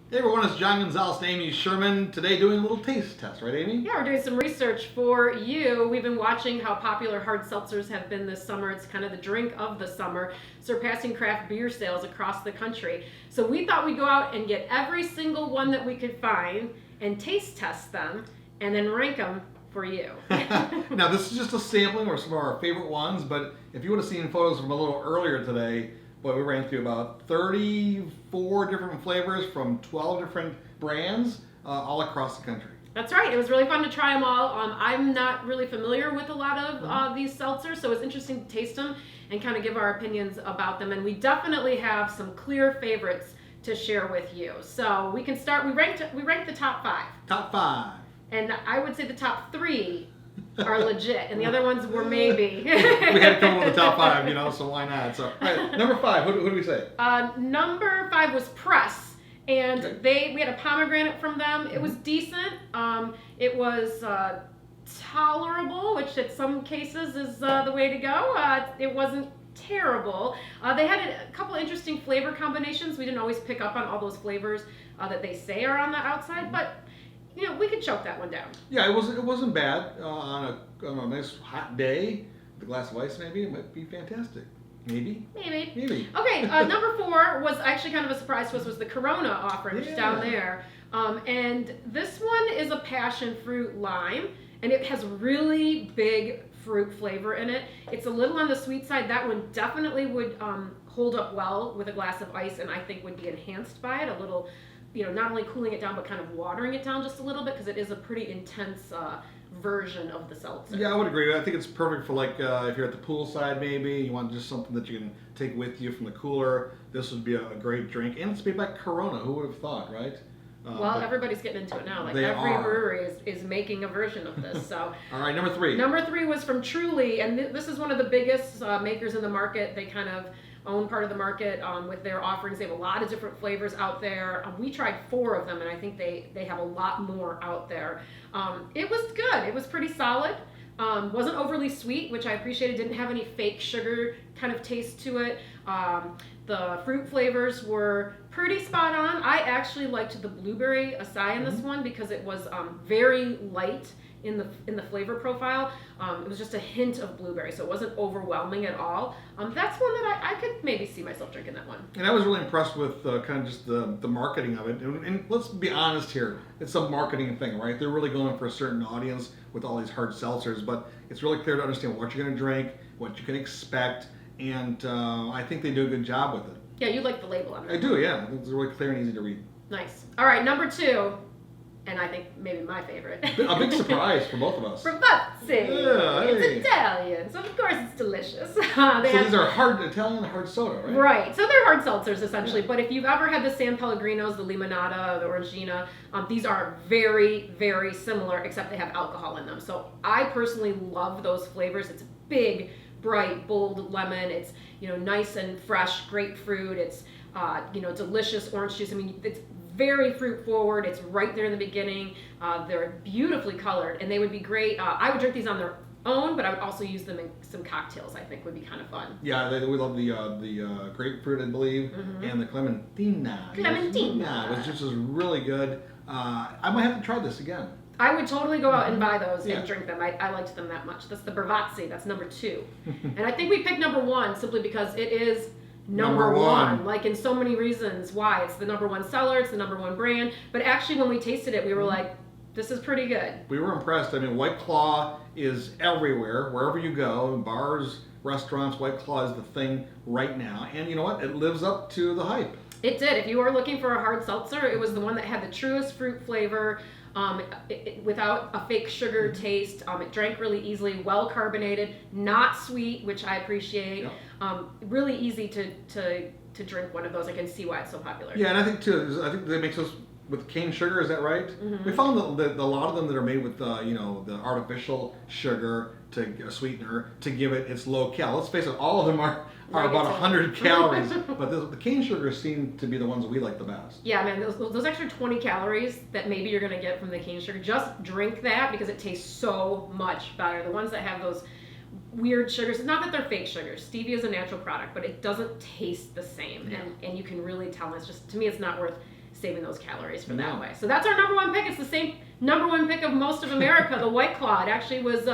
Hey everyone, it's John Gonzales and Amy Sherman. Today doing a little taste test, right Amy? Yeah, we're doing some research for you. We've been watching how popular hard seltzers have been this summer. It's kind of the drink of the summer, surpassing craft beer sales across the country. So we thought we'd go out and get every single one that we could find and taste test them and then rank them for you. Now this is just a sampling of some of our favorite ones, but if you would have seen photos from a little earlier today, boy, we ran through about 34 different flavors from 12 different brands all across the country. That's right. It was really fun to try them all. I'm not really familiar with a lot of these seltzers, so it's interesting to taste them and kind of give our opinions about them. And we definitely have some clear favorites to share with you. So we can start. We ranked the top 5. Top 5. And I would say the top 3 are legit, and the other ones were maybe. We had to come up with the top 5, so why not? So, all right, number 5. Who do we say? Number 5 was Press, and Okay. we had a pomegranate from them. It was decent. It was tolerable, which in some cases is the way to go. It wasn't terrible. They had a couple interesting flavor combinations. We didn't always pick up on all those flavors that they say are on the outside, but we could choke that one down. Yeah, it wasn't bad on a nice hot day. With a glass of ice, maybe it might be fantastic. Maybe. Okay, number 4 was actually kind of a surprise to us. Was the Corona offering, which is down there, and this one is a passion fruit lime, and it has really big fruit flavor in it. It's a little on the sweet side. That one definitely would hold up well with a glass of ice, and I think would be enhanced by it a little. Not only cooling it down, but kind of watering it down just a little bit, because it is a pretty intense version of the seltzer. Yeah, I would agree. I think it's perfect for if you're at the poolside, maybe you want just something that you can take with you from the cooler. This would be a great drink, and it's made by Corona. Who would have thought, right? Well, everybody's getting into it now. Like every brewery is making a version of this. So. All right, number 3. Number 3 was from Truly, and this is one of the biggest makers in the market. They kind of own part of the market with their offerings. They have a lot of different flavors out there. We tried 4 of them, and I think they have a lot more out there. It was good. It was pretty solid. Wasn't overly sweet, which I appreciated. Didn't have any fake sugar kind of taste to it. The fruit flavors were pretty spot on. I actually liked the blueberry acai in this one because it was very light in the flavor profile. It was just a hint of blueberry, so it wasn't overwhelming at all. That's one that I could maybe see myself drinking that one. And I was really impressed with kind of just the marketing of it. And let's be honest here, it's a marketing thing, right? They're really going for a certain audience with all these hard seltzers, but it's really clear to understand what you're going to drink, what you can expect, and I think they do a good job with it. Yeah, you like the label on it. I do, yeah. It's really clear and easy to read. Nice. All right, number 2. And I think maybe my favorite. A big surprise for both of us. Ravazzi. Yeah, hey. It's Italian, so of course it's delicious. These are Italian hard soda, right? Right. So they're hard seltzers essentially. Yeah. But if you've ever had the San Pellegrinos, the Limonata, the Orangina, these are very, very similar, except they have alcohol in them. So I personally love those flavors. It's big, bright, bold lemon. It's nice and fresh grapefruit. It's delicious orange juice. I mean, it's very fruit forward. It's right there in the beginning. They're beautifully colored, and they would be great. I would drink these on their own, but I would also use them in some cocktails. I think would be kind of fun. Yeah, we love the grapefruit, I believe, and the Clementina. Which just is really good. I might have to try this again. I would totally go out and buy those and drink them. I liked them that much. That's the Bravazzi. That's number 2. And I think we picked number 1 simply because it is number 1. Like in so many reasons why. It's the number 1 seller. It's the number 1 brand. But actually when we tasted it, we were like, this is pretty good. We were impressed. I mean, White Claw is everywhere, wherever you go, in bars, restaurants. White Claw is the thing right now. And you know what? It lives up to the hype. It did. If you were looking for a hard seltzer, it was the one that had the truest fruit flavor. Without a fake sugar taste. It drank really easily, well carbonated, not sweet, which I appreciate. Yep. Really easy to drink one of those. I can see why it's so popular. Yeah, and I think too, they make those with cane sugar. Is that right? We found that a lot of them that are made with the artificial sugar to a sweetener to give it its low cal. Let's face it, all of them are about 100 calories, but the cane sugars seem to be the ones that we like the best. Yeah, man, those extra 20 calories that maybe you're going to get from the cane sugar, just drink that because it tastes so much better. The ones that have those weird sugars, not that they're fake sugars. Stevia is a natural product, but it doesn't taste the same, and you can really tell. It's just, to me, it's not worth saving those calories for that way. So that's our number one pick. It's the same number one pick of most of America, the White Claw. It actually was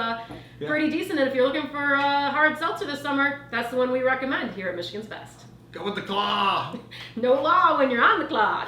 pretty decent. And if you're looking for a hard seltzer this summer, that's the one we recommend here at Michigan's Best. Go with the claw. No law when you're on the clock.